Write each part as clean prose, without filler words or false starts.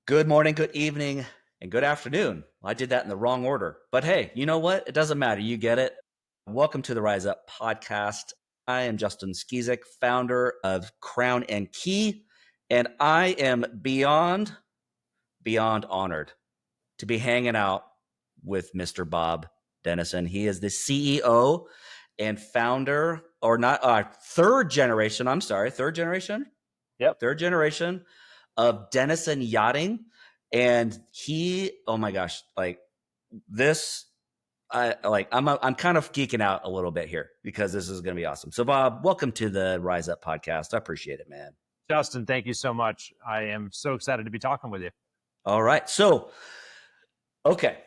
Good morning, good evening, and good afternoon. I did that in the wrong order. But hey, you know what? It doesn't matter. You get it. Welcome to the Rise Up podcast. I am Justin Skizik, founder of Crown and Key, and I am beyond honored to be hanging out with Mr. Bob Denison. He is the CEO and founder, or not, third generation Yep. third generation of Denison Yachting. And oh my gosh, like this, I'm kind of geeking out a little bit here because this is going to be awesome. So Bob, welcome to the Rise Up podcast. I appreciate it, man. Justin, thank you so much. I am so excited to be talking with you. All right. So, okay.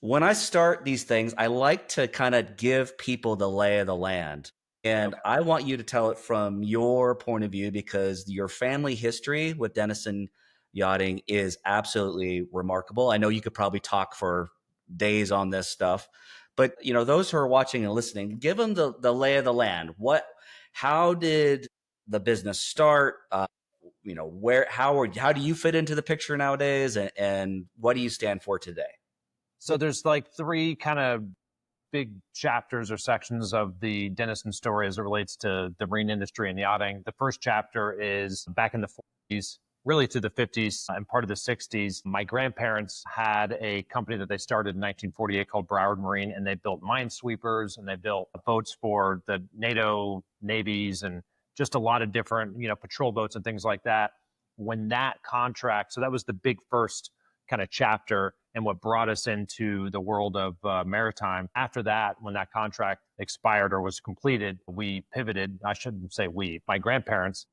When I start these things, I like to kind of give people the lay of the land. And Okay. I want you to tell it from your point of view because your family history with Denison Yachting is absolutely remarkable. I know you could probably talk for days on this stuff, but those who are watching and listening, give them the lay of the land. How did the business start? How do you fit into the picture nowadays, and what do you stand for today? So there's like three kind of big chapters or sections of the Denison story as it relates to the marine industry and yachting. The first chapter is back in the 40s, really to the 50s and part of the 60s. My grandparents had a company that they started in 1948 called Broward Marine, and they built minesweepers and they built boats for the NATO navies and just a lot of different, patrol boats and things like that. When that contract, so that was the big first kind of chapter and what brought us into the world of maritime. After that, when that contract expired or was completed, we pivoted. I shouldn't say we, my grandparents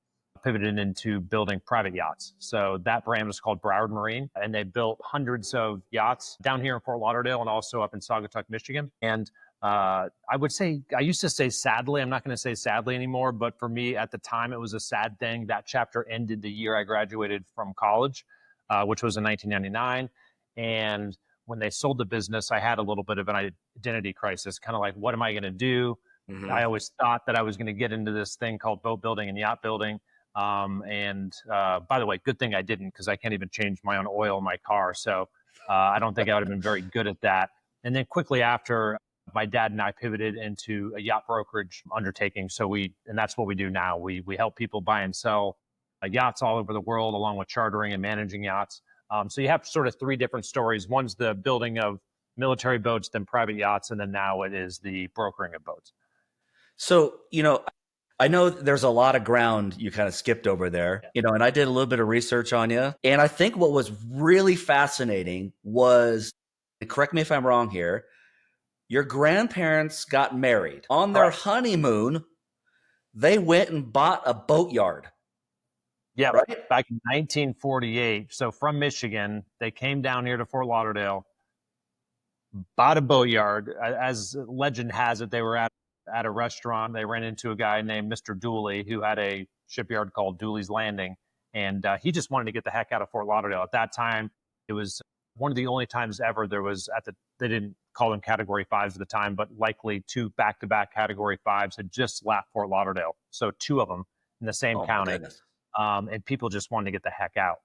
pivoted into building private yachts. So that brand was called Broward Marine, and they built hundreds of yachts down here in Fort Lauderdale and also up in Saugatuck, Michigan. And I used to say sadly, I'm not going to say sadly anymore, but for me at the time, it was a sad thing. That chapter ended the year I graduated from college, which was in 1999. And when they sold the business, I had a little bit of an identity crisis, kind of like, what am I going to do? Mm-hmm. I always thought that I was going to get into this thing called boat building and yacht building. By the way, good thing I didn't, because I can't even change my own oil in my car. So I don't think I would have been very good at that. And then quickly after, my dad and I pivoted into a yacht brokerage undertaking. And that's what we do now. We help people buy and sell yachts all over the world, along with chartering and managing yachts. So you have sort of three different stories. One's the building of military boats, then private yachts, and then now it is the brokering of boats. So, I know there's a lot of ground you kind of skipped over there, and I did a little bit of research on you. And I think what was really fascinating was, and correct me if I'm wrong here, your grandparents got married. On their honeymoon, they went and bought a boatyard. Yeah, right? back in 1948. So from Michigan, they came down here to Fort Lauderdale, bought a boatyard. As legend has it, they were at a restaurant. They ran into a guy named Mr. Dooley, who had a shipyard called Dooley's Landing. And he just wanted to get the heck out of Fort Lauderdale. At that time, it was one of the only times ever they didn't call them Category 5s at the time, but likely two back-to-back Category 5s had just left Fort Lauderdale. So two of them in the same Oh my county. goodness. And people just wanted to get the heck out.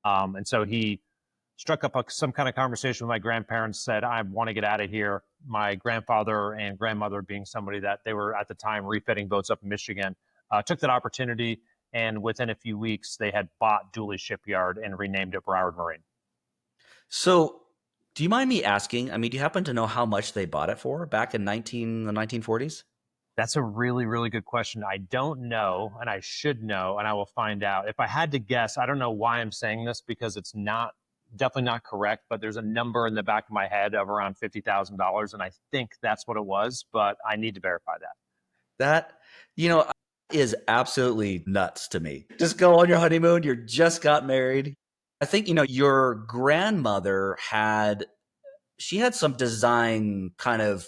And so he struck up some kind of conversation with my grandparents, said, I want to get out of here. My grandfather and grandmother, being somebody that they were at the time refitting boats up in Michigan, took that opportunity. And within a few weeks, they had bought Dooley Shipyard and renamed it Broward Marine. So, do you mind me asking? I mean, do you happen to know how much they bought it for back in the 1940s? That's a really, really good question. I don't know, and I should know, and I will find out. If I had to guess, I don't know why I'm saying this, because it's definitely not correct, but there's a number in the back of my head of around $50,000, and I think that's what it was, but I need to verify that. That, is absolutely nuts to me. Just go on your honeymoon. You just got married. I think, your grandmother had some design kind of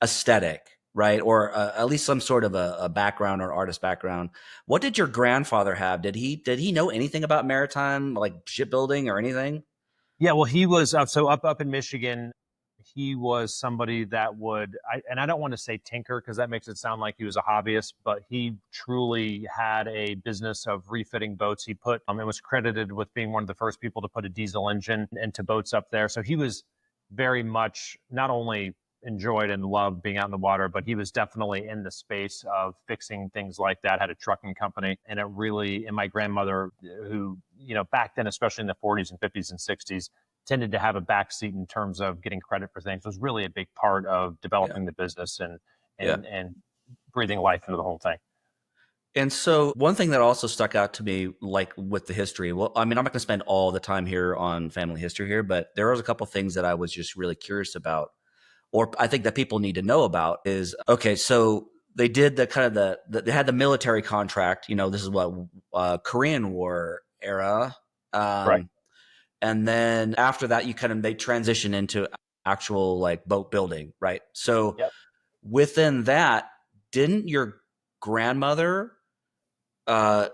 aesthetic, right? Or at least some sort of a background or artist background. What did your grandfather have? Did he know anything about maritime, like shipbuilding or anything? Yeah, well, he was up in Michigan. he was somebody that and I don't want to say tinker because that makes it sound like he was a hobbyist, but he truly had a business of refitting boats. He put, and was credited with being one of the first people to put a diesel engine into boats up there. So he was very much not only enjoyed and loved being out in the water, but he was definitely in the space of fixing things like that, had a trucking company. And it really, and my grandmother, who, back then, especially in the 40s and 50s and 60s, tended to have a backseat in terms of getting credit for things, was really a big part of Yeah. developing the business and Yeah. and breathing life into the whole thing. And so one thing that also stuck out to me, like with the history, well, I mean, I'm not going to spend all the time here on family history here, but there was a couple things that I was just really curious about, or I think that people need to know about is, okay, so they did the kind of they had the military contract, this is what, Korean War era. Right. Um, and then after that, they transition into actual like boat building, right? So Yep. within that, didn't your grandmother, uh,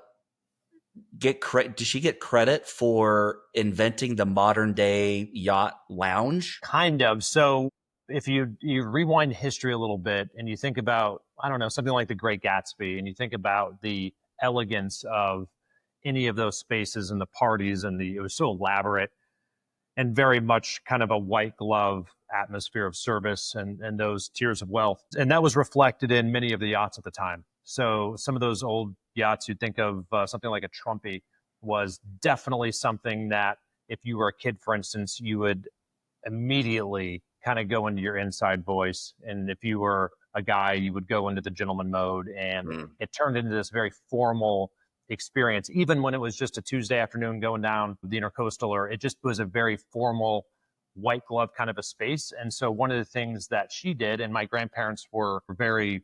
get credit? Did she get credit for inventing the modern day yacht lounge? Kind of. So if you rewind history a little bit and you think about, I don't know, something like the Great Gatsby, and you think about the elegance of any of those spaces and the parties, and it was so elaborate and very much kind of a white glove atmosphere of service and those tiers of wealth. And that was reflected in many of the yachts at the time. So some of those old yachts, you'd think of something like a Trumpy, was definitely something that if you were a kid, for instance, you would immediately kind of go into your inside voice. And if you were a guy, you would go into the gentleman mode. And Mm. it turned into this very formal experience, even when it was just a Tuesday afternoon going down the intercoastal, or it just was a very formal white glove kind of a space. And so one of the things that she did, and my grandparents were very,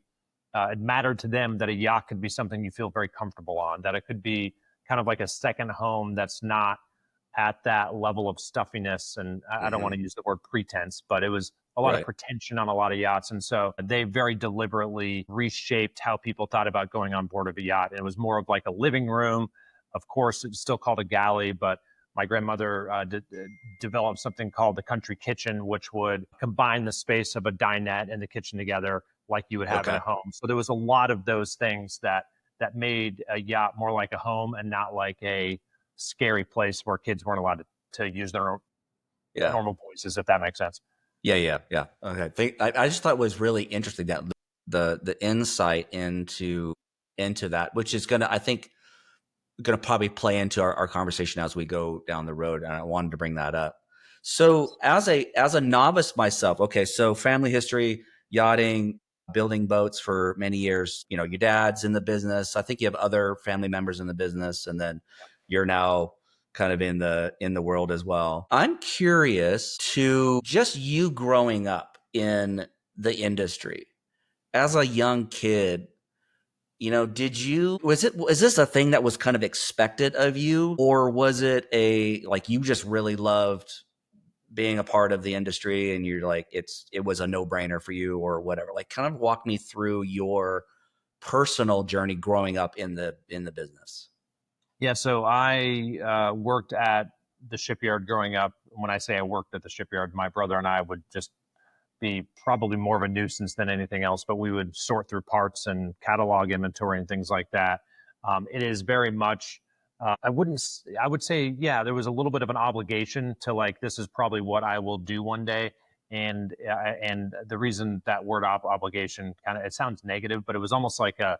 it mattered to them that a yacht could be something you feel very comfortable on, that it could be kind of like a second home that's not at that level of stuffiness. And I don't want Hmm. to use the word pretense, but it was a lot of Right. pretension on a lot of yachts. And so they very deliberately reshaped how people thought about going on board of a yacht. And it was more of like a living room. Of course, it's still called a galley, but my grandmother developed something called the country kitchen, which would combine the space of a dinette and the kitchen together like you would have in a Okay. home. So there was a lot of those things that made a yacht more like a home and not like a scary place where kids weren't allowed to use their Yeah. normal voices, if that makes sense. Yeah. Yeah. Yeah. Okay. I just thought it was really interesting that the insight into that, which is gonna, I think, gonna probably play into our conversation as we go down the road. And I wanted to bring that up. So as a novice myself, okay, so family history, yachting, building boats for many years. Your dad's in the business. I think you have other family members in the business, and then you're now kind of in the world as well. I'm curious to just you growing up in the industry as a young kid. Was this a thing that was kind of expected of you, or was it like you just really loved being a part of the industry and you're like, it was a no brainer for you or whatever? Like, kind of walk me through your personal journey growing up in the business. Yeah, so I worked at the shipyard growing up. When I say I worked at the shipyard, my brother and I would just be probably more of a nuisance than anything else, but we would sort through parts and catalog inventory and things like that. It is very much, I would say, yeah, there was a little bit of an obligation to like, this is probably what I will do one day. And the reason that word obligation kind of, it sounds negative, but it was almost like a,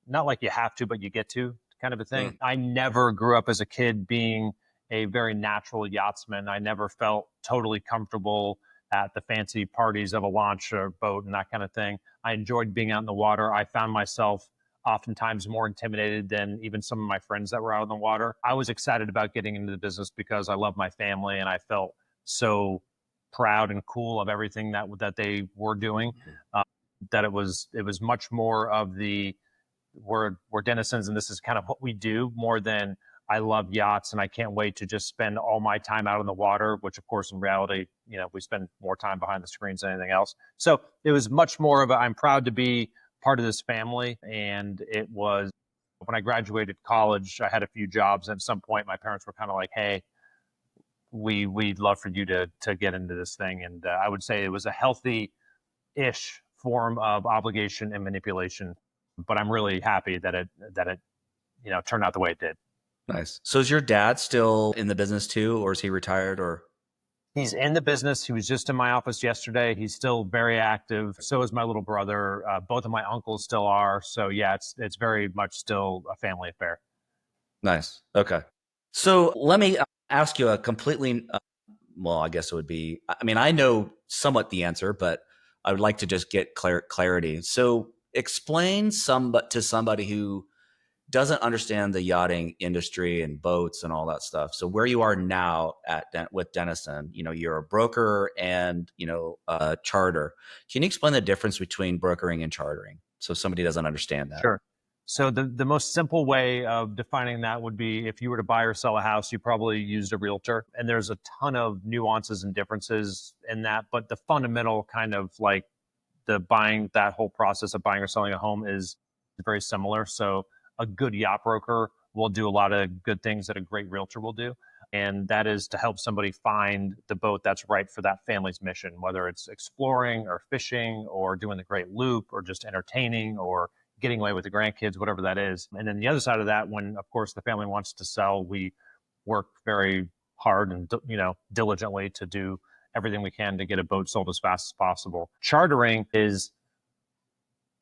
not like you have to, but you get to kind of a thing. Mm, I never grew up as a kid being a very natural yachtsman. I never felt totally comfortable at the fancy parties of a launch or boat and that kind of thing. I enjoyed being out in the water. I found myself oftentimes more intimidated than even some of my friends that were out in the water. I was excited about getting into the business because I love my family and I felt so proud and cool of everything that they were doing. Uh, that it was much more of the we're Denisons and this is kind of what we do more than I love yachts and I can't wait to just spend all my time out in the water, which of course in reality, we spend more time behind the screens than anything else. So it was much more of I'm proud to be part of this family. And it was when I graduated college, I had a few jobs. And at some point my parents were kind of like, hey, we'd love for you to get into this thing. And I would say it was a healthy-ish form of obligation and manipulation. But I'm really happy that it turned out the way it did. Nice. So is your dad still in the business too, or is he retired or? He's in the business. He was just in my office yesterday. He's still very active. So is my little brother. Both of my uncles still are. So yeah, it's very much still a family affair. Nice. Okay. So let me ask you a completely, well, I guess it would be, I mean, I know somewhat the answer, but I would like to just get clarity. So explain to somebody who doesn't understand the yachting industry and boats and all that stuff. So where you are now with Denison, you're a broker and, a charter. Can you explain the difference between brokering and chartering? So somebody doesn't understand that. Sure. So the most simple way of defining that would be if you were to buy or sell a house, you probably used a realtor. And there's a ton of nuances and differences in that. But the fundamental kind of like that whole process of buying or selling a home is very similar. So a good yacht broker will do a lot of good things that a great realtor will do. And that is to help somebody find the boat that's right for that family's mission, whether it's exploring or fishing or doing the great loop or just entertaining or getting away with the grandkids, whatever that is. And then the other side of that, when of course the family wants to sell, we work very hard and diligently to do everything we can to get a boat sold as fast as possible. Chartering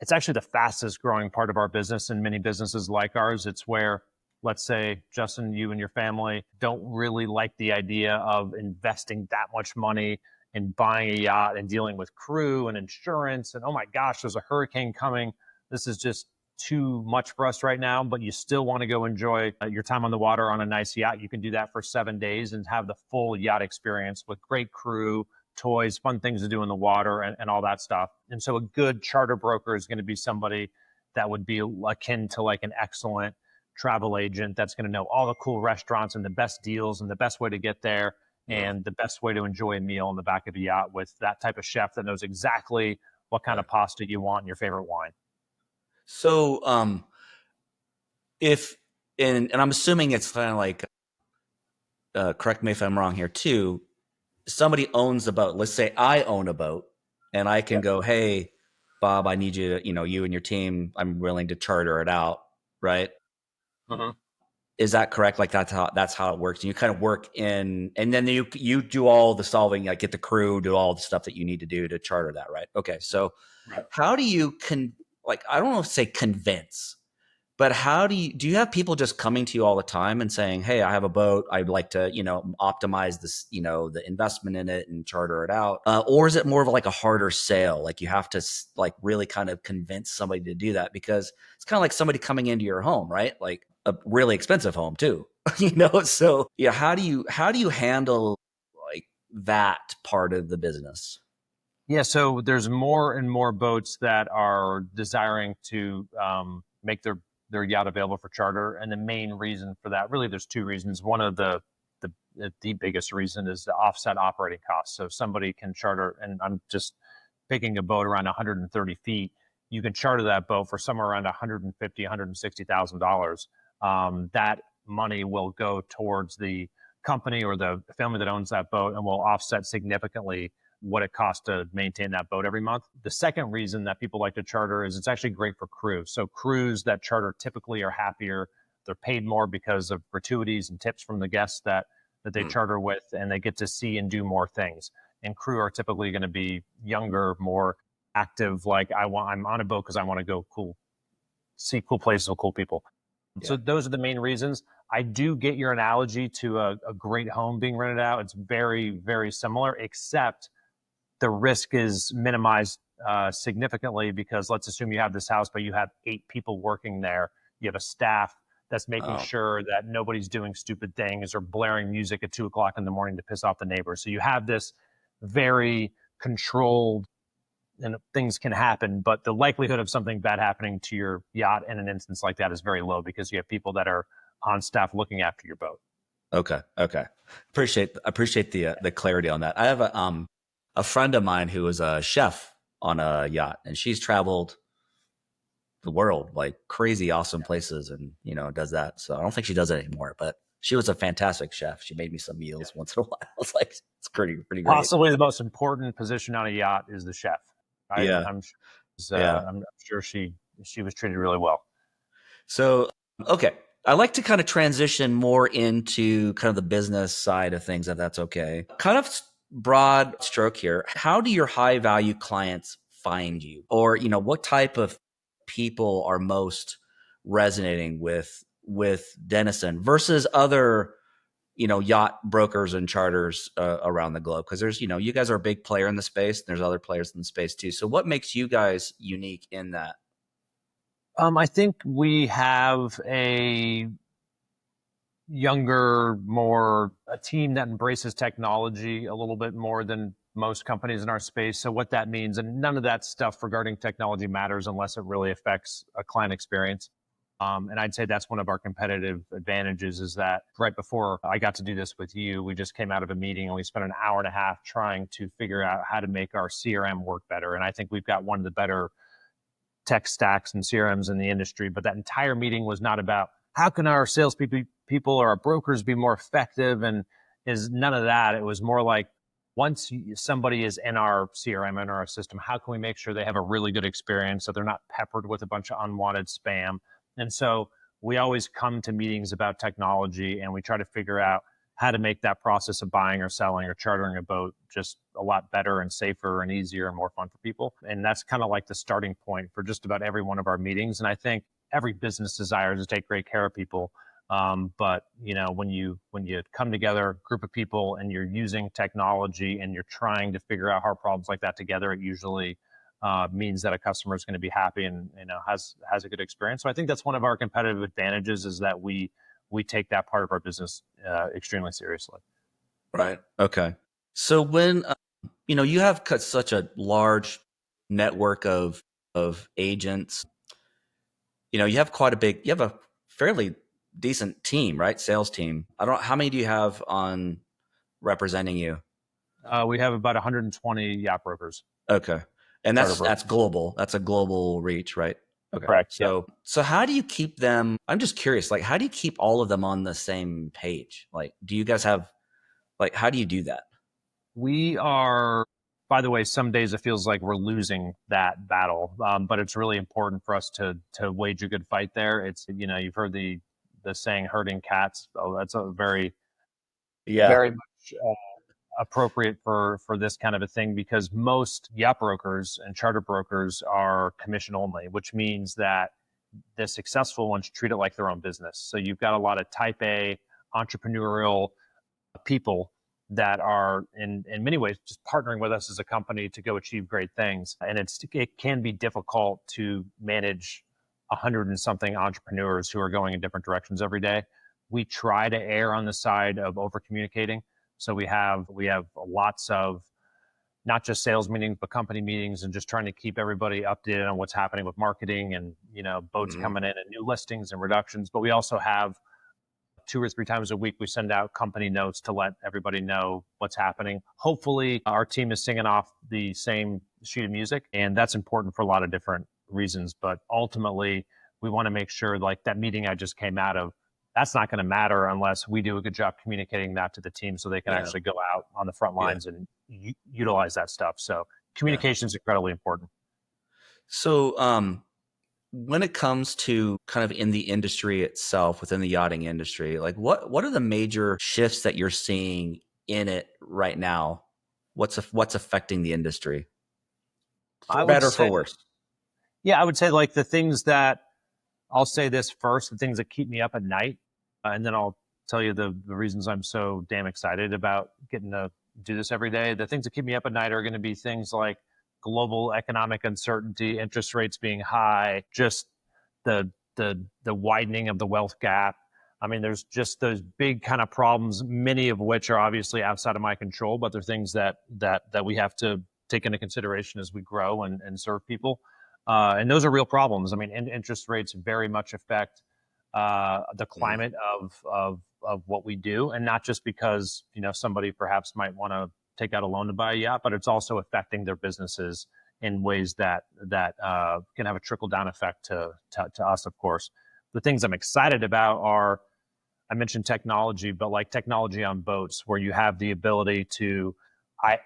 it's actually the fastest growing part of our business, and many businesses like ours. It's where, let's say, Justin, you and your family don't really like the idea of investing that much money in buying a yacht and dealing with crew and insurance. And oh my gosh, there's a hurricane coming. This is just too much for us right now, but you still want to go enjoy your time on the water on a nice yacht. You can do that for 7 days and have the full yacht experience with great crew, toys, fun things to do in the water, and all that stuff. And so a good charter broker is going to be somebody that would be akin to like an excellent travel agent that's going to know all the cool restaurants and the best deals and the best way to get there and the best way to enjoy a meal on the back of a yacht with that type of chef that knows exactly what kind of pasta you want and your favorite wine. So, if and I'm assuming it's kind of like, correct me if I'm wrong here too. Somebody owns a boat. Let's say I own a boat, and I can go, "Hey, Bob, I need you to, you and your team. I'm willing to charter it out." Right? Mm-hmm. Is that correct? Like that's how it works. And you kind of work in, and then you do all the solving, like get the crew, do all the stuff that you need to do to charter that, right? Okay, so how do you I don't know if say convince, but how do you have people just coming to you all the time and saying, "Hey, I have a boat. I'd like to, optimize this, the investment in it and charter it out," or is it more of like a harder sale? Like you have to like really kind of convince somebody to do that because it's kind of like somebody coming into your home, right? Like a really expensive home too, So yeah, how do you handle like that part of the business? Yeah, so there's more and more boats that are desiring to make their yacht available for charter, and the main reason for that, really, there's two reasons. One of the biggest reason is the offset operating costs. So somebody can charter, and I'm just picking a boat around 130 feet. You can charter that boat for somewhere around 150, $160,000. That money will go towards the company or the family that owns that boat and will offset significantly what it costs to maintain that boat every month. The second reason that people like to charter is it's actually great for crew. So crews that charter typically are happier. They're paid more because of gratuities and tips from the guests that they charter with, and they get to see and do more things. And crew are typically going to be younger, more active. Like I'm on a boat because I want to go see cool places with cool people. Yeah. So those are the main reasons. I do get your analogy to a great home being rented out. It's very, very similar, except the risk is minimized significantly because let's assume you have this house, but you have 8 people working there. You have a staff that's making sure that nobody's doing stupid things or blaring music at 2:00 in the morning to piss off the neighbors. So you have this very controlled, and things can happen, but the likelihood of something bad happening to your yacht in an instance like that is very low because you have people that are on staff looking after your boat. Okay. Appreciate the clarity on that. I have a friend of mine who is a chef on a yacht, and she's traveled the world, like crazy awesome places, and does that. So I don't think she does it anymore, but She was a fantastic chef. She made me some meals once in a while. I was like, it's pretty great. Possibly the most important position on a yacht is the chef. Yeah, yeah. I'm sure she was treated really well. So, okay. I like to kind of transition more into kind of the business side of things, if that's okay. Kind of broad stroke here. How do your high value clients find you? Or, what type of people are most resonating with Denison versus other, yacht brokers and charters around the globe? Because there's, you guys are a big player in the space. And there's other players in the space too. So what makes you guys unique in that? I think we have a younger, more a team that embraces technology a little bit more than most companies in our space. So what that means, and none of that stuff regarding technology matters unless it really affects a client experience. And I'd say that's one of our competitive advantages is that right before I got to do this with you, we just came out of a meeting and we spent an hour and a half trying to figure out how to make our CRM work better. And I think we've got one of the better tech stacks and CRMs in the industry. But that entire meeting was not about how can our salespeople or our brokers be more effective, and is none of that. It was more like once somebody is in our CRM and our system, how can we make sure they have a really good experience so they're not peppered with a bunch of unwanted spam? And so we always come to meetings about technology and we try to figure out how to make that process of buying or selling or chartering a boat just a lot better and safer and easier and more fun for people. And that's kind of like the starting point for just about every one of our meetings. And I think every business desires to take great care of people. But when you come together, a group of people, and you're using technology and you're trying to figure out hard problems like that together, it usually means that a customer is going to be happy and has a good experience. So I think that's one of our competitive advantages is that we take that part of our business extremely seriously. Right. Okay. So when you have cut such a large network of agents, you have a fairly decent team, right? Sales team. I don't know how many do you have on representing you? We have about 120 yacht brokers. Okay. And Charter that's brokers. global. That's a global reach, right? Okay. Correct. Yep. So how do you keep them? I'm just curious, like how do you keep all of them on the same page? Like do you guys have how do you do that? We are, by the way, some days it feels like we're losing that battle, but it's really important for us to wage a good fight there. It's you've heard the saying "herding cats." Oh, that's a Yeah. very much appropriate for this kind of a thing because most yacht brokers and charter brokers are commission only, which means that the successful ones treat it like their own business. So you've got a lot of type A entrepreneurial people that are in many ways just partnering with us as a company to go achieve great things. And it can be difficult to manage 100 and something entrepreneurs who are going in different directions every day. We try to err on the side of over communicating. So we have lots of not just sales meetings, but company meetings and just trying to keep everybody updated on what's happening with marketing and, boats coming in and new listings and reductions. But we also have 2 or 3 times a week, we send out company notes to let everybody know what's happening. Hopefully our team is singing off the same sheet of music, and that's important for a lot of different reasons. But ultimately we want to make sure like that meeting I just came out of, that's not going to matter unless we do a good job communicating that to the team so they can actually go out on the front lines and utilize that stuff. So communication is incredibly important. So when it comes to kind of in the industry itself, within the yachting industry, like what are the major shifts that you're seeing in it right now? What's affecting the industry, I for would better or for say, worse? I would say like the things that I'll say this first, the things that keep me up at night, and then I'll tell you the reasons I'm so damn excited about getting to do this every day. The things that keep me up at night are going to be things like global economic uncertainty, interest rates being high, just the widening of the wealth gap. I mean, there's just those big kind of problems, many of which are obviously outside of my control, but they're things that we have to take into consideration as we grow and serve people. And those are real problems. I mean, interest rates very much affect the climate of what we do, and not just because somebody perhaps might want to take out a loan to buy a yacht, but it's also affecting their businesses in ways that can have a trickle down effect to us. Of course, the things I'm excited about are I mentioned technology, but like technology on boats where you have the ability to, I,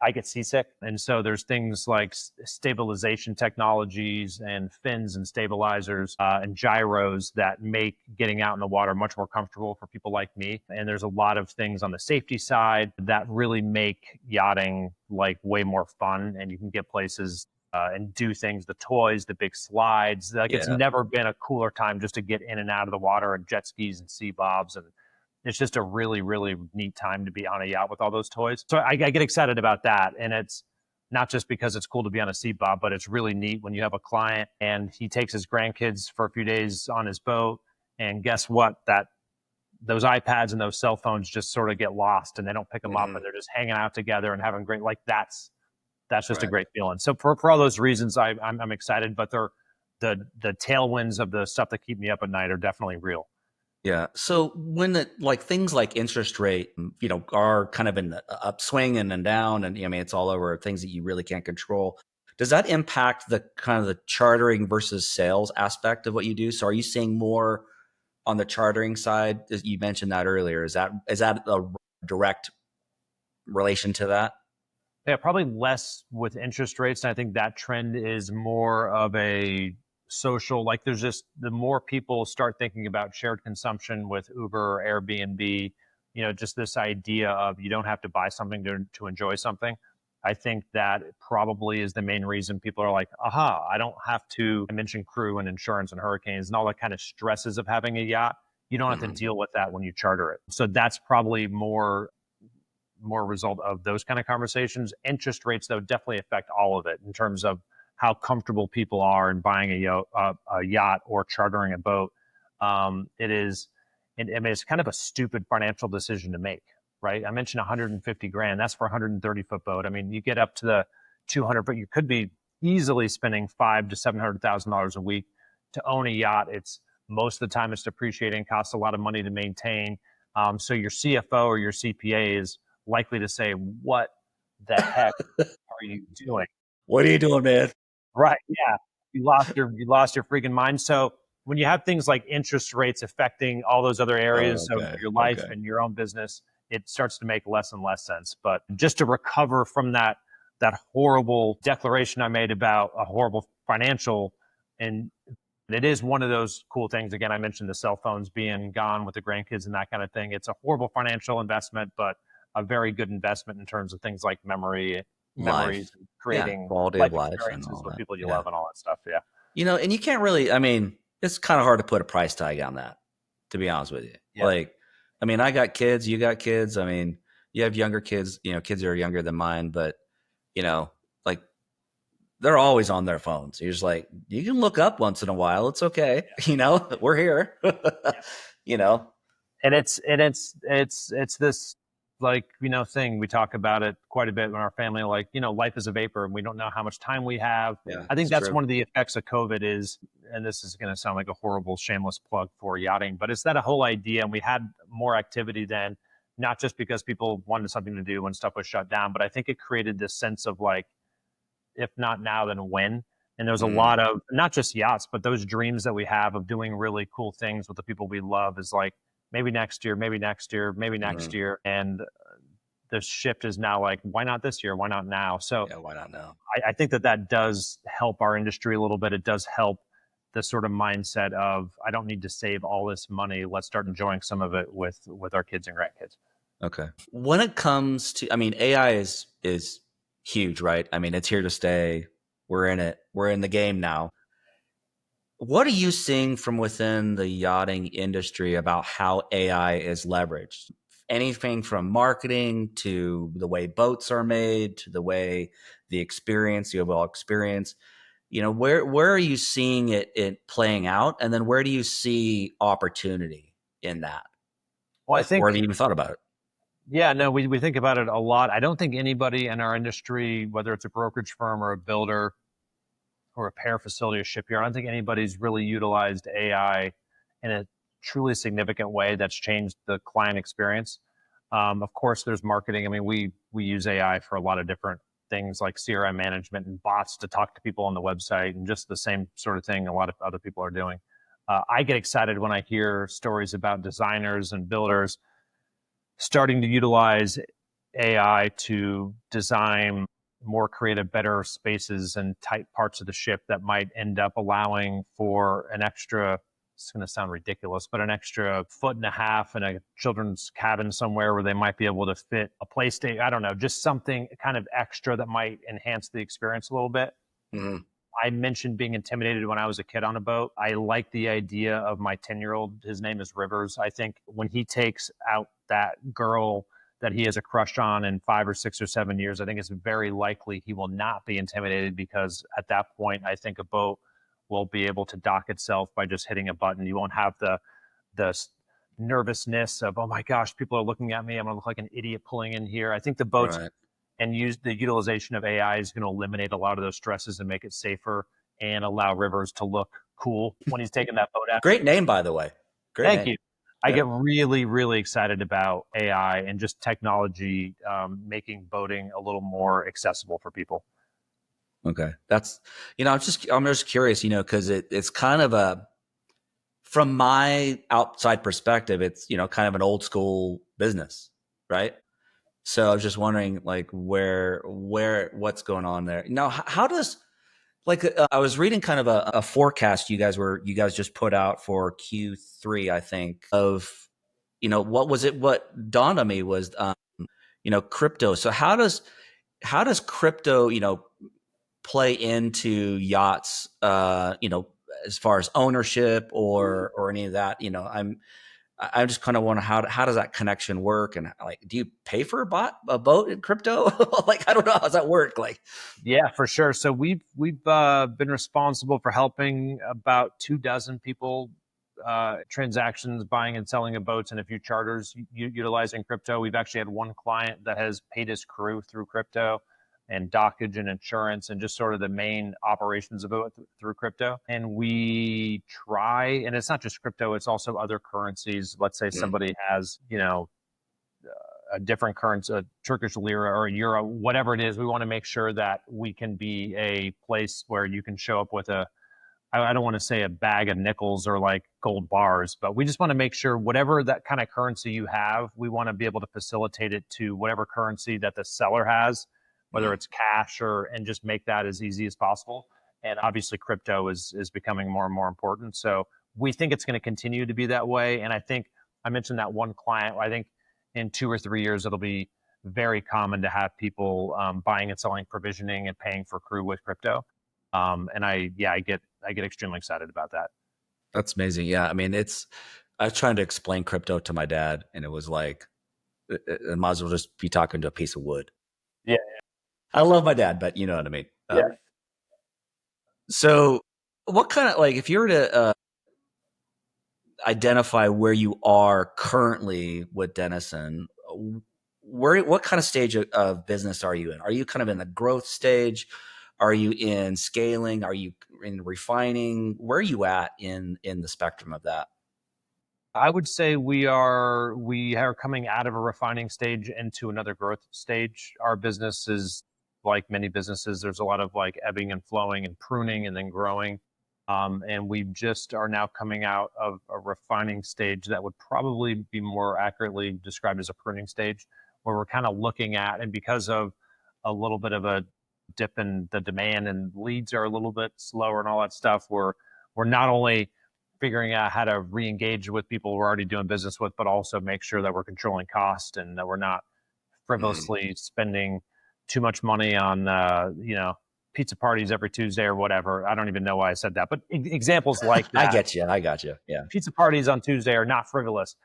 I get seasick. And so there's things like stabilization technologies and fins and stabilizers and gyros that make getting out in the water much more comfortable for people like me. And there's a lot of things on the safety side that really make yachting like way more fun. And you can get places and do things, the toys, the big slides. Like it's Yeah. never been a cooler time just to get in and out of the water and jet skis and sea bobs and it's just a really, really neat time to be on a yacht with all those toys. So I get excited about that. And it's not just because it's cool to be on a sea bob, but it's really neat when you have a client and he takes his grandkids for a few days on his boat. And guess what? That those iPads and those cell phones just sort of get lost and they don't pick them up and they're just hanging out together and having great, like that's just a great feeling. So for all those reasons, I'm excited, but the tailwinds of the stuff that keep me up at night are definitely real. Yeah. So when like things like interest rate, are kind of in the upswing and then down, and I mean it's all over things that you really can't control. Does that impact the kind of the chartering versus sales aspect of what you do? So are you seeing more on the chartering side? You mentioned that earlier. Is that a direct relation to that? Yeah, probably less with interest rates. And I think that trend is more of a social, like there's just the more people start thinking about shared consumption with Uber or Airbnb, just this idea of you don't have to buy something to enjoy something. I think that probably is the main reason people are like, aha, I don't have to. I mentioned crew and insurance and hurricanes and all the kind of stresses of having a yacht. You don't have to deal with that when you charter it. So that's probably more result of those kind of conversations. Interest rates, though, definitely affect all of it in terms of how comfortable people are in buying a yacht or chartering a boat. It is, I mean, it's kind of a stupid financial decision to make, right? I mentioned 150 grand. That's for a 130-foot boat. I mean, you get up to the 200, but you could be easily spending $500,000 to $700,000 a week to own a yacht. It's most of the time it's depreciating, costs a lot of money to maintain. So your CFO or your CPA is likely to say, what the heck are you doing? What are you doing, man? Right. Yeah. You lost your freaking mind. So when you have things like interest rates affecting all those other Oh, areas of okay. your life and your own business, it starts to make less and less sense. But just to recover from that horrible declaration I made about a horrible financial, and it is one of those cool things. Again, I mentioned the cell phones being gone with the grandkids and that kind of thing. It's a horrible financial investment, but a very good investment in terms of things like memories, Life. and Yeah. creating Quality of life life and experiences all with that. people you Yeah. love and all that stuff. Yeah. And you can't really, I mean, it's kind of hard to put a price tag on that, to be honest with you. Yeah. Like, I mean, I got kids, you got kids. I mean, you have younger kids, kids that are younger than mine, but, like they're always on their phones. You're just like, you can look up once in a while. It's okay. We're here, you know? And it's this like, thing we talk about it quite a bit in our family, like, life is a vapor and we don't know how much time we have. Yeah, I think it's that's true. one of the effects of COVID is, and this is going to sound like a horrible shameless plug for yachting, but it's that a whole idea. And we had more activity then, not just because people wanted something to do when stuff was shut down, but I think it created this sense of like, if not now, then when? And there's a Mm, lot of not just yachts, but those dreams that we have of doing really cool things with the people we love is like maybe next year, maybe next year, maybe next mm. year. And the shift is now like, why not this year? Why not now? So Yeah, why not now? I think that does help our industry a little bit. It does help the sort of mindset of I don't need to save all this money. Let's start enjoying some of it with our kids and grandkids. Okay. When it comes to, I mean, AI is huge, right? I mean, it's here to stay. We're in it. We're in the game now. What are you seeing from within the yachting industry about how AI is leveraged? Anything from marketing to the way boats are made to the way the overall experience. Where are you seeing it playing out, and then where do you see opportunity in that, Well, I or have think you even thought about it? yeah, no, we think about it a lot. I don't think anybody in our industry, whether it's a brokerage firm or a builder or a repair facility or shipyard, I don't think anybody's really utilized AI in a truly significant way that's changed the client experience. Of course, there's marketing. I mean, we use AI for a lot of different things like CRM management and bots to talk to people on the website and just the same sort of thing a lot of other people are doing. I get excited when I hear stories about designers and builders starting to utilize AI to design more creative, better spaces and tight parts of the ship that might end up allowing for an extra, it's going to sound ridiculous, but an extra foot and a half in a children's cabin somewhere where they might be able to fit a PlayStation. I don't know, just something kind of extra that might enhance the experience a little bit. Mm-hmm. I mentioned being intimidated when I was a kid on a boat. I like the idea of my 10-year-old. His name is Rivers. I think when he takes out that girl that he has a crush on in 5 or 6 or 7 years, I think it's very likely he will not be intimidated, because at that point, I think a boat will be able to dock itself by just hitting a button. You won't have the nervousness of, oh my gosh, people are looking at me. I'm going to look like an idiot pulling in here. I think the boats Right. and use the utilization of AI is going to eliminate a lot of those stresses and make it safer and allow Rivers to look cool when he's taking that boat out. Great name, by the way. Great Thank name. you. I Yeah. get really, really excited about AI and just technology making boating a little more accessible for people. Okay. That's, I'm just curious, because it's kind of from my outside perspective, it's, kind of an old school business, right? So I was just wondering, like, what's going on there? Now, how does, like, I was reading kind of a forecast you guys just put out for Q3, I think, of, what dawned on me was, crypto. So how does crypto, play into yachts, as far as ownership or any of that? I just kind of wonder how does that connection work, and like, do you pay for a boat in crypto? Like, I don't know, how does that work? Like, Yeah, for sure. So we've been responsible for helping about 24 people transactions, buying and selling of boats, and a few charters utilizing crypto. We've actually had one client that has paid his crew through crypto and dockage and insurance and just sort of the main operations of it through crypto. And we try, and it's not just crypto, it's also other currencies. Let's say somebody has, a different currency, a Turkish lira or a euro, whatever it is. We want to make sure that we can be a place where you can show up with I don't want to say a bag of nickels or like gold bars, but we just want to make sure whatever that kind of currency you have, we want to be able to facilitate it to whatever currency that the seller has, whether it's cash and just make that as easy as possible. And obviously crypto is becoming more and more important. So we think it's going to continue to be that way. And I think I mentioned that one client, I think in 2 or 3 years, it'll be very common to have people buying and selling, provisioning and paying for crew with crypto. And I get extremely excited about that. that's amazing. Yeah, I mean, I was trying to explain crypto to my dad, and it was like, I might as well just be talking to a piece of wood. Yeah, I love my dad, but you know what I mean. yeah. So, what kind of, like, if you were to identify where you are currently with Denison, what kind of stage of business are you in? Are you kind of in the growth stage? Are you in scaling? Are you in refining? Where are you at in the spectrum of that? I would say we are coming out of a refining stage into another growth stage. Our business is like many businesses. There's a lot of like ebbing and flowing and pruning and then growing. And we just are now coming out of a refining stage that would probably be more accurately described as a pruning stage, where we're kind of looking at, and because of a little bit of a dip in the demand and leads are a little bit slower and all that stuff, we're not only figuring out how to re-engage with people we're already doing business with, but also make sure that we're controlling cost and that we're not Mm. frivolously spending too much money on, pizza parties every Tuesday or whatever. I don't even know why I said that, but examples like I that. get you. I got you. Yeah. Pizza parties on Tuesday are not frivolous,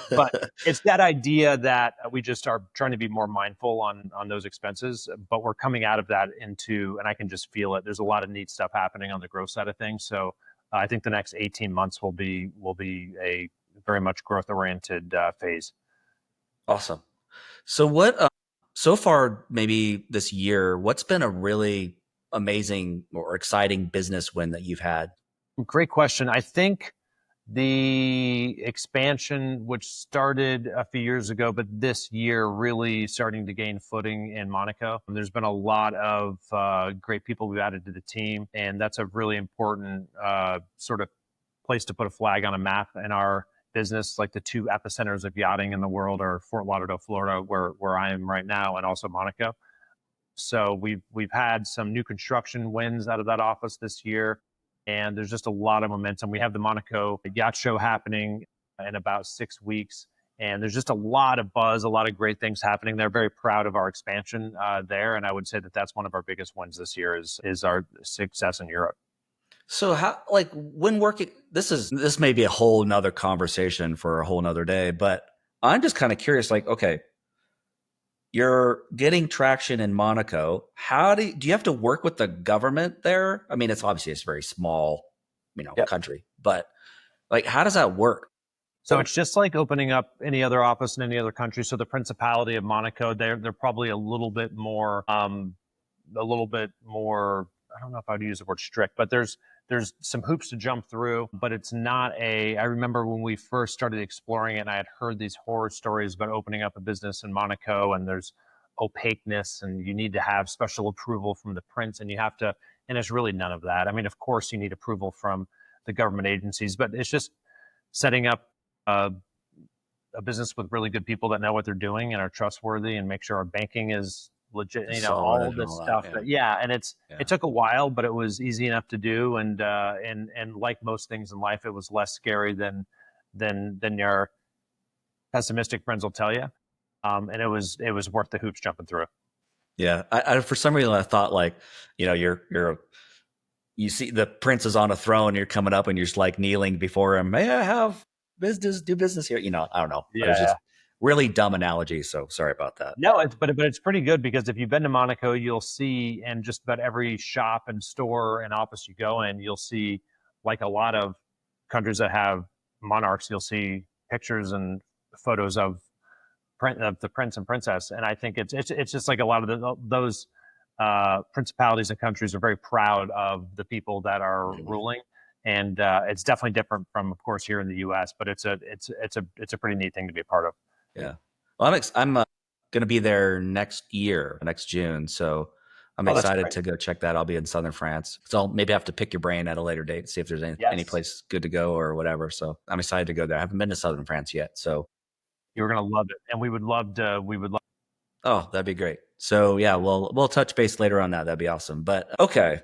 but it's that idea that we just are trying to be more mindful on those expenses. But we're coming out of that into, and I can just feel it. There's a lot of neat stuff happening on the growth side of things. So I think the next 18 months will be a very much growth oriented phase. Awesome. So so far, maybe this year, what's been a really amazing or exciting business win that you've had? Great question. I think the expansion, which started a few years ago, but this year really starting to gain footing in Monaco. There's been a lot of great people we've added to the team, and that's a really important sort of place to put a flag on a map in our business. Like the two epicenters of yachting in the world are Fort Lauderdale, Florida, where I am right now, and also Monaco. So we've had some new construction wins out of that office this year, and there's just a lot of momentum. We have the Monaco Yacht Show happening in about 6 weeks, and there's just a lot of buzz, a lot of great things happening. They're very proud of our expansion there, and I would say that that's one of our biggest wins this year is our success in Europe. So how, like, when working, this may be a whole nother conversation for a whole nother day, but I'm just kind of curious, like, okay, you're getting traction in Monaco. How do you have to work with the government there? I mean, it's obviously it's a very small, Yep. country, but like, how does that work? So it's just like opening up any other office in any other country. So the Principality of Monaco, they're probably a little bit more, a little bit more. I don't know if I'd use the word strict, but there's some hoops to jump through. But it's not a. I remember when we first started exploring it, and I had heard these horror stories about opening up a business in Monaco, and there's opaqueness, and you need to have special approval from the prince, and you have to. And it's really none of that. I mean, of course, you need approval from the government agencies, but it's just setting up uh, a business with really good people that know what they're doing and are trustworthy, and make sure our banking is legit, Solid all and this all that. stuff. But yeah, and Yeah. it took a while, but it was easy enough to do. And like most things in life, it was less scary than your pessimistic friends will tell you. And it was worth the hoops jumping through. Yeah. I for some reason I thought, like, you see the prince is on a throne, you're coming up and you're just like kneeling before him. May I have do business here? I don't know. It was Yeah. just really dumb analogy. So sorry about that. No, but it's pretty good, because if you've been to Monaco, you'll see, and just about every shop and store and office you go in, you'll see, like a lot of countries that have monarchs, you'll see pictures and photos of the prince and princess. And I think it's just like a lot of those principalities and countries are very proud of the people that are ruling. And it's definitely different from, of course, here in the U.S., but it's a pretty neat thing to be a part of. Yeah. Well, I'm going to be there next year, next June. So I'm Oh, that's excited great. to go check that. I'll be in southern France. So I'll maybe have to pick your brain at a later date, see if there's any Yes. place good to go or whatever. So I'm excited to go there. I haven't been to southern France yet. So You're going to love it. And we would love. oh, that'd be great. So yeah, we'll touch base later on that. That'd be awesome. But okay,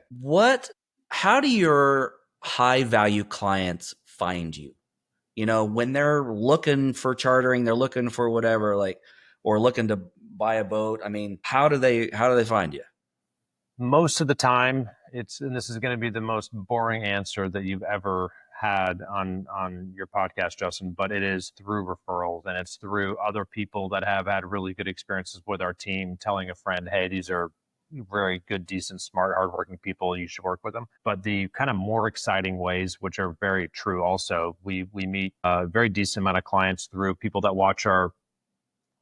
how do your high value clients find you? When they're looking for chartering, they're looking for whatever, like, or looking to buy a boat. I mean, how do they find you? Most of the time, and this is going to be the most boring answer that you've ever had on your podcast, Justin, but it is through referrals, and it's through other people that have had really good experiences with our team, telling a friend, hey, these are very good, decent, smart, hardworking people. You should work with them. But the kind of more exciting ways, which are very true also, we meet a very decent amount of clients through people that watch our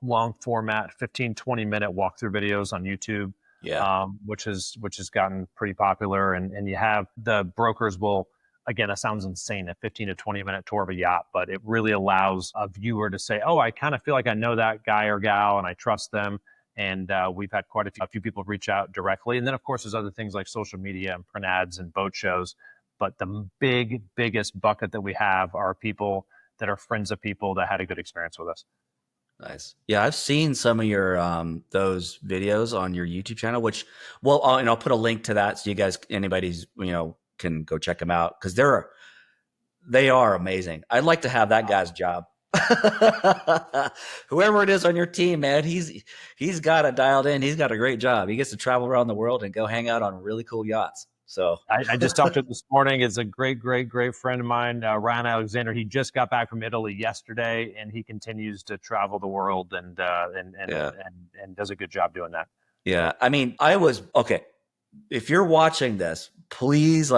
long format 15-20 minute walkthrough videos on YouTube. Yeah. Which has gotten pretty popular. And you have the brokers will, again, that sounds insane, a 15 to 20 minute tour of a yacht, but it really allows a viewer to say, oh, I kind of feel like I know that guy or gal and I trust them. And we've had quite a few people reach out directly. And then, of course, there's other things like social media and print ads and boat shows. But the biggest bucket that we have are people that are friends of people that had a good experience with us. Nice. Yeah, I've seen some of your those videos on your YouTube channel, which and I'll put a link to that so you guys, anybody's can go check them out, because they are amazing. I'd like to have that guy's job. Whoever it is on your team, man, he's got it dialed in. He's got a great job. He gets to travel around the world and go hang out on really cool yachts. So I just talked to him this morning. It's a great friend of mine, Ryan Alexander. He just got back from Italy yesterday, and he continues to travel the world and does a good job doing that. Yeah, I mean, okay. If you're watching this, please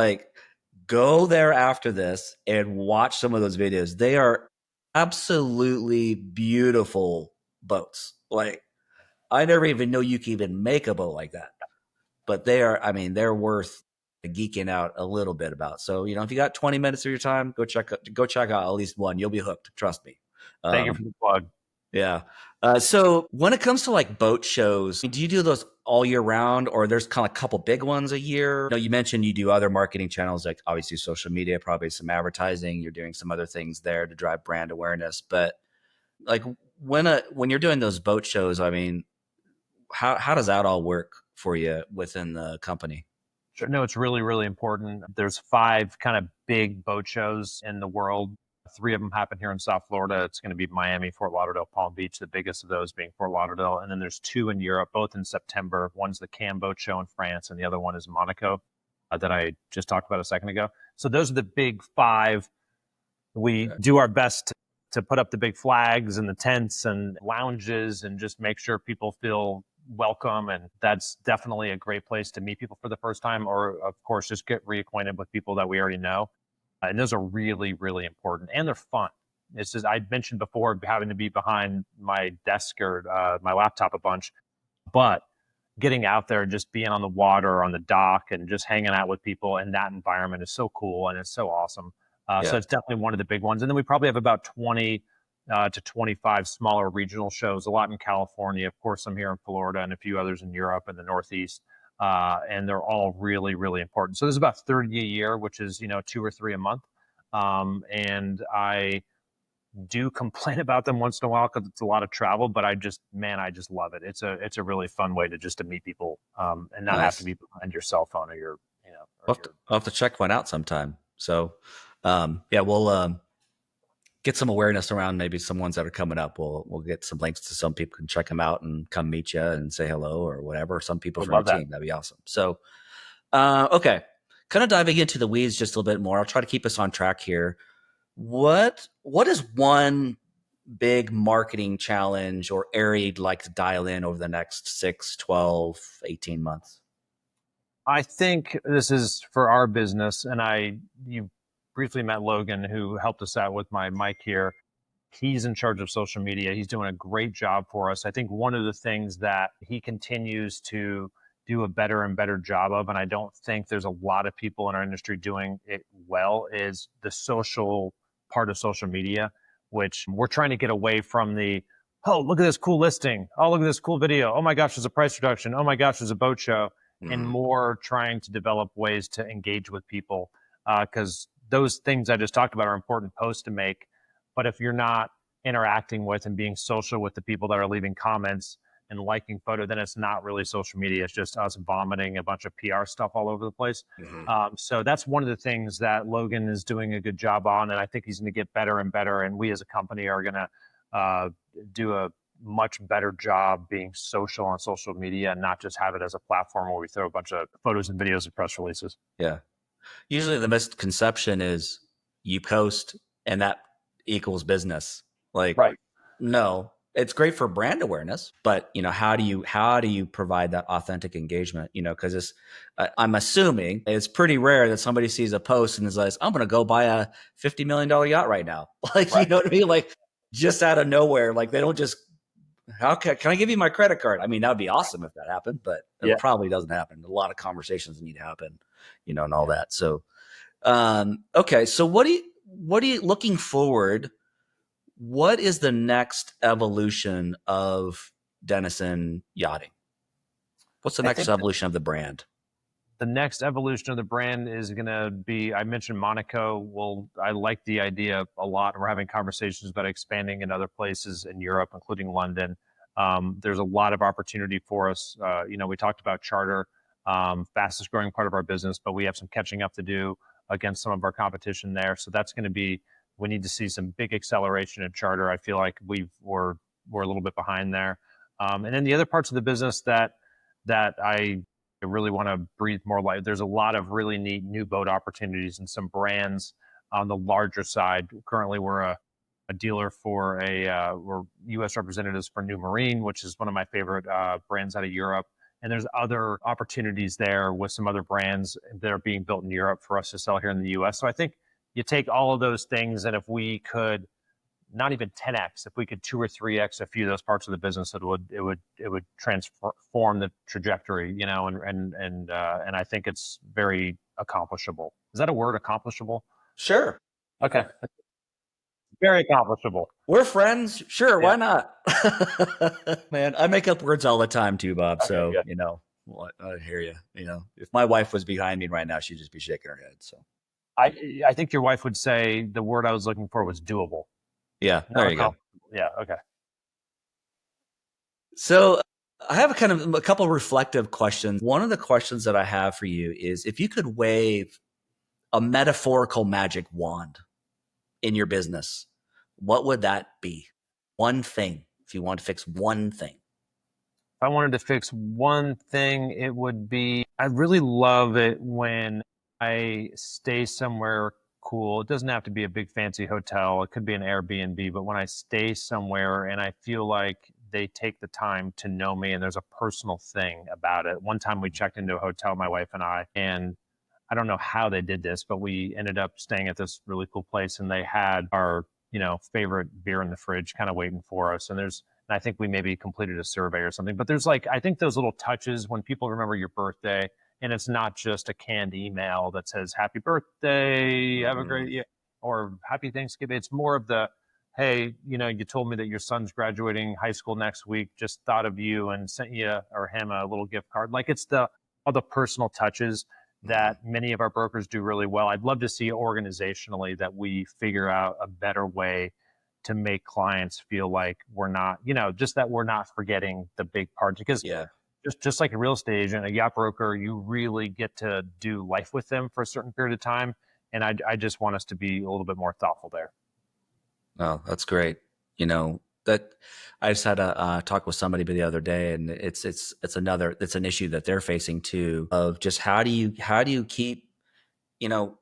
go there after this and watch some of those videos. They are absolutely beautiful boats. Like, I never even know you can even make a boat like that. But they're worth geeking out a little bit about. So, if you got 20 minutes of your time, go check out at least one. You'll be hooked. Trust me. Thank you for the plug. Yeah. So when it comes to like boat shows, do you do those all year round, or there's kind of a couple big ones a year? You mentioned you do other marketing channels, like obviously social media, probably some advertising. You're doing some other things there to drive brand awareness. But like when you're doing those boat shows, I mean, how does that all work for you within the company? Sure. No, it's really, really important. There's 5 kind of big boat shows in the world. 3 of them happen here in South Florida. It's going to be Miami, Fort Lauderdale, Palm Beach, the biggest of those being Fort Lauderdale. And then there's 2 in Europe, both in September. One's the Cannes Boat Show in France, and the other one is Monaco, that I just talked about a second ago. So those are the big 5. We Okay. do our best to put up the big flags and the tents and lounges and just make sure people feel welcome. And that's definitely a great place to meet people for the first time, or of course, just get reacquainted with people that we already know. And those are really, really important, and they're fun. It's just, I mentioned before having to be behind my desk or my laptop a bunch, but getting out there, just being on the water or on the dock and just hanging out with people in that environment is so cool and it's so awesome. So Yeah. it's definitely one of the big ones. And then we probably have about 20 to 25 smaller regional shows, a lot in California. Of course, I'm here in Florida and a few others in Europe and the Northeast. And they're all really, really important. So there's about 30 a year, which is, 2 or 3 a month. And I do complain about them once in a while because it's a lot of travel, but I just love it. It's a really fun way to meet people, and not have to Nice. be behind your cell phone or your, or your. I'll have to check one out sometime. So, yeah, we'll get some awareness around maybe some ones that are coming up. We'll get some links to some people can check them out and come meet you and say hello or whatever. Some people I from your love that. team, that'd be awesome. So, okay, kind of diving into the weeds just a little bit more. I'll try to keep us on track here. What is one big marketing challenge or area you'd like to dial in over the next 6, 12, 18 months? I think this is for our business, and you briefly met Logan, who helped us out with my mic here. He's in charge of social media. He's doing a great job for us. I think one of the things that he continues to do a better and better job of, and I don't think there's a lot of people in our industry doing it well, is the social part of social media, which we're trying to get away from the, oh, look at this cool listing. Oh, look at this cool video. Oh my gosh, there's a price reduction. Oh my gosh, there's a boat show. And Mm, more trying to develop ways to engage with people. Because those things I just talked about are important posts to make, but if you're not interacting with and being social with the people that are leaving comments and liking photo, then it's not really social media. It's just us vomiting a bunch of PR stuff all over the place. mhm. So that's one of the things that Logan is doing a good job on, and I think he's going to get better and better. And we as a company are going to uh, do a much better job being social on social media and not just have it as a platform where we throw a bunch of photos and videos and press releases. Yeah. Usually the misconception is you post and that equals business. Like, Right. no, it's great for brand awareness, but how do you provide that authentic engagement? Because I'm assuming it's pretty rare that somebody sees a post and is like, I'm going to go buy a $50 million yacht right now. Like, you Right. know what I mean? Like just out of nowhere, like they don't just, how can I give you my credit card? I mean, that would be awesome if that happened, but it Yeah. probably doesn't happen. A lot of conversations need to happen, and all that. So, okay. So what do you looking forward? What is the next evolution of Denison Yachting? What's the I next think evolution of the brand? the next evolution of the brand is going to be, I mentioned Monaco. Well, I like the idea a lot. We're having conversations about expanding in other places in Europe, including London. There's a lot of opportunity for us. We talked about charter, fastest growing part of our business, but we have some catching up to do against some of our competition there. So that's going to be, we need to see some big acceleration in charter. I feel like we're a little bit behind there. And then the other parts of the business that I really want to breathe more life. There's a lot of really neat new boat opportunities and some brands on the larger side. Currently, we're a dealer for we're U.S. representatives for New Marine, which is one of my favorite brands out of Europe. And there's other opportunities there with some other brands that are being built in Europe for us to sell here in the U.S. So I think you take all of those things, and if we could not even 10x, if we could 2 or 3x a few of those parts of the business, it would transform the trajectory, and I think it's very accomplishable. Is that a word, accomplishable? Sure. Okay. very accomplishable. We're friends. Sure. Yeah. Why not? Man, I make up words all the time too, Bob. Okay, So, good. I hear you. If my wife was behind me right now, she'd just be shaking her head. So, I think your wife would say the word I was looking for was doable. yeah, there Not you go. accomplishable. Yeah. Okay. So, I have a couple reflective questions. One of the questions that I have for you is if you could wave a metaphorical magic wand in your business, what would that be? One thing, if you want to fix one thing. If I wanted to fix one thing, it would be I really love it when I stay somewhere cool. It doesn't have to be a big fancy hotel. It could be an Airbnb, but when I stay somewhere and I feel like they take the time to know me and there's a personal thing about it. One time we checked into a hotel, my wife and I don't know how they did this, but we ended up staying at this really cool place and they had our, favorite beer in the fridge kind of waiting for us. And I think we maybe completed a survey or something, but there's I think those little touches when people remember your birthday and it's not just a canned email that says happy birthday, have a great year or happy Thanksgiving. It's more of the, hey, you told me that your son's graduating high school next week, just thought of you and sent you or him a little gift card. Like it's all the personal touches that many of our brokers do really well. I'd love to see organizationally that we figure out a better way to make clients feel like we're not, just that we're not forgetting the big part. Because Yeah. just like a real estate agent, a yacht broker, you really get to do life with them for a certain period of time. And I just want us to be a little bit more thoughtful there. Oh, that's great. That I just had a talk with somebody the other day, and it's an issue that they're facing too. Of just how do you keep, you know,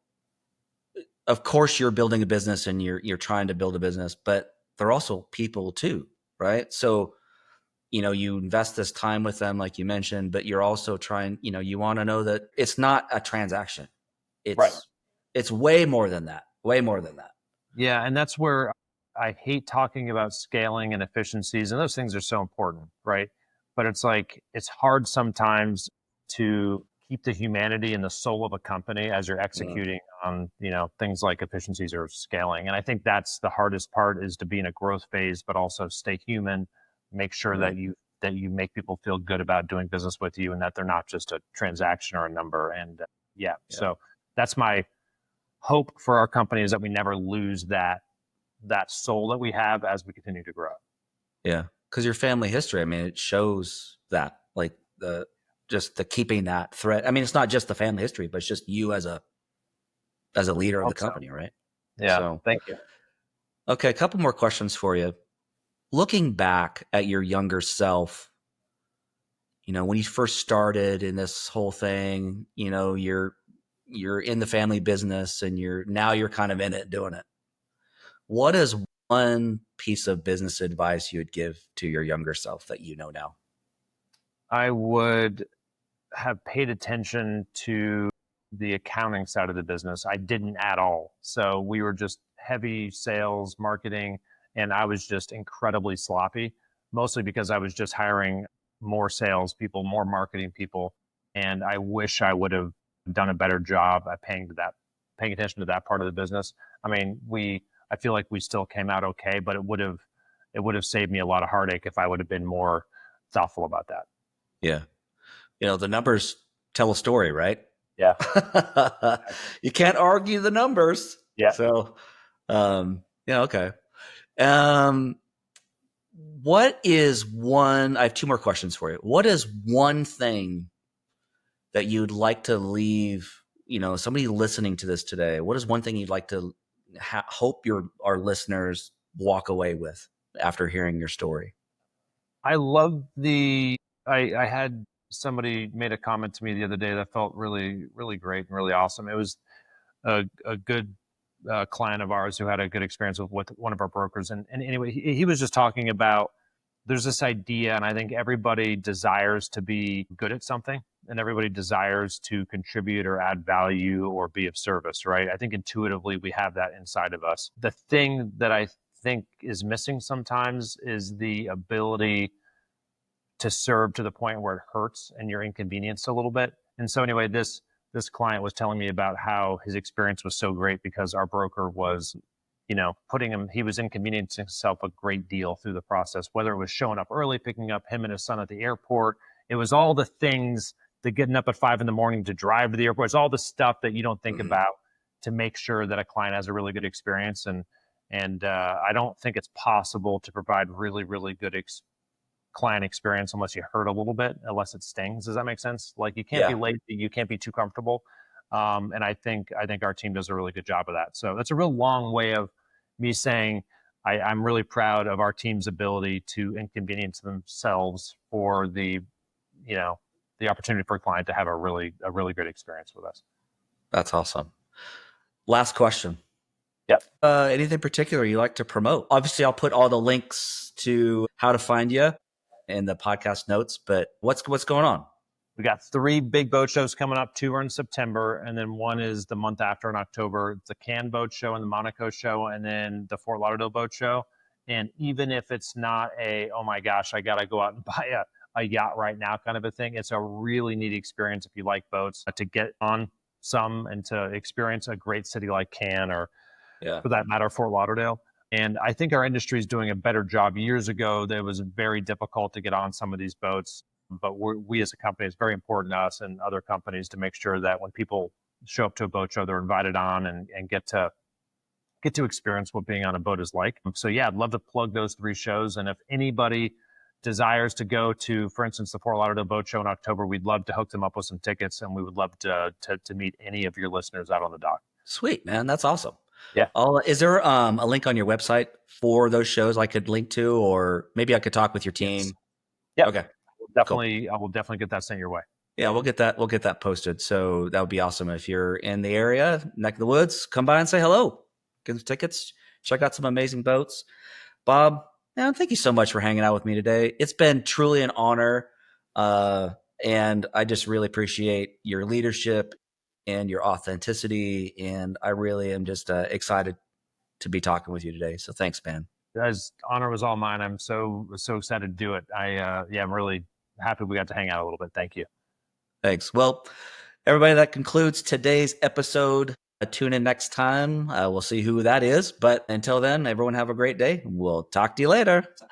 of course you're building a business and you're trying to build a business, but they're also people too, right? So you invest this time with them, like you mentioned, but you're also trying. You want to know that it's not a transaction. Right. It's way more than that. Way more than that. Yeah, and that's where I hate talking about scaling and efficiencies, and those things are so important, right? But it's hard sometimes to keep the humanity and the soul of a company as you're executing on, things like efficiencies or scaling. And I think that's the hardest part is to be in a growth phase, but also stay human, make sure Right. that you make people feel good about doing business with you and that they're not just a transaction or a number. And Yeah. so that's my hope for our company is that we never lose that soul that we have as we continue to grow. Yeah, because your family history, I mean, it shows that, like the keeping that thread. I mean, it's not just the family history, but it's just you as a leader of the Hope so. company, right? Yeah. So, Thank you. okay, a couple more questions for you. Looking back at your younger self, when you first started in this whole thing, you're in the family business and you're kind of in it doing it. What is one piece of business advice you would give to your younger self that you know now? I would have paid attention to the accounting side of the business. I didn't at all. So we were just heavy sales, marketing, and I was just incredibly sloppy, mostly because I was just hiring more sales people, more marketing people. And I wish I would have done a better job at paying attention to that part of the business. I mean, I feel like we still came out okay, but it would have saved me a lot of heartache if I would have been more thoughtful about that. Yeah. The numbers tell a story, right? Yeah. You can't argue the numbers. Yeah. So, yeah, okay. Um, I have two more questions for you. What is one thing that you'd like to leave, somebody listening to this today? What is one thing you'd like to hope our listeners walk away with after hearing your story? I love I had somebody made a comment to me the other day that felt really, really great and really awesome. It was a good client of ours who had a good experience with one of our brokers. And anyway, he was just talking about there's this idea, and I think everybody desires to be good at something and everybody desires to contribute or add value or be of service, right? I think intuitively we have that inside of us. The thing that I think is missing sometimes is the ability to serve to the point where it hurts and you're inconvenienced a little bit. And so anyway, this client was telling me about how his experience was so great because our broker was, he was inconveniencing himself a great deal through the process, whether it was showing up early, picking up him and his son at the airport. It was all the things, the getting up at 5 a.m. to drive to the airport. It's all the stuff that you don't think about to make sure that a client has a really good experience. And I don't think it's possible to provide really, really good client experience unless you hurt a little bit, unless it stings. Does that make sense? Like, you can't be late, you can't be too comfortable. And I think our team does a really good job of that. So that's a real long way of me saying I'm really proud of our team's ability to inconvenience themselves for the opportunity for a client to have a really good experience with us. That's awesome. Last question. Yep. Anything particular you like to promote? Obviously, I'll put all the links to how to find you in the podcast notes, but what's going on? We got 3 big boat shows coming up. 2 are in September, and then 1 is the month after in October. It's the Cannes Boat Show and the Monaco Show, and then the Fort Lauderdale Boat Show. And even if it's not oh my gosh, I got to go out and buy a yacht right now kind of a thing, it's a really neat experience if you like boats, to get on some and to experience a great city like Cannes, or for that matter, Fort Lauderdale. And I think our industry is doing a better job. Years ago, it was very difficult to get on some of these boats. But we as a company, it's very important to us and other companies to make sure that when people show up to a boat show, they're invited on and get to experience what being on a boat is like. So yeah, I'd love to plug those 3 shows. And if anybody desires to go to, for instance, the Fort Lauderdale Boat Show in October, we'd love to hook them up with some tickets, and we would love to meet any of your listeners out on the dock. Sweet, man. That's awesome. Yeah. Is there a link on your website for those shows I could link to, or maybe I could talk with your team? Yes. Yeah. Okay. Definitely, cool. I will definitely get that sent your way. Yeah, we'll get that posted. So that would be awesome. If you're in the area, neck of the woods, come by and say hello. Get some tickets. Check out some amazing boats. Bob, man, thank you so much for hanging out with me today. It's been truly an honor. And I just really appreciate your leadership and your authenticity. And I really am just excited to be talking with you today. So thanks, man. Guys, honor was all mine. I'm so excited to do it. I'm really happy we got to hang out a little bit. Thank you. Thanks. Well, everybody, that concludes today's episode. Tune in next time. We'll see who that is. But until then, everyone have a great day. We'll talk to you later.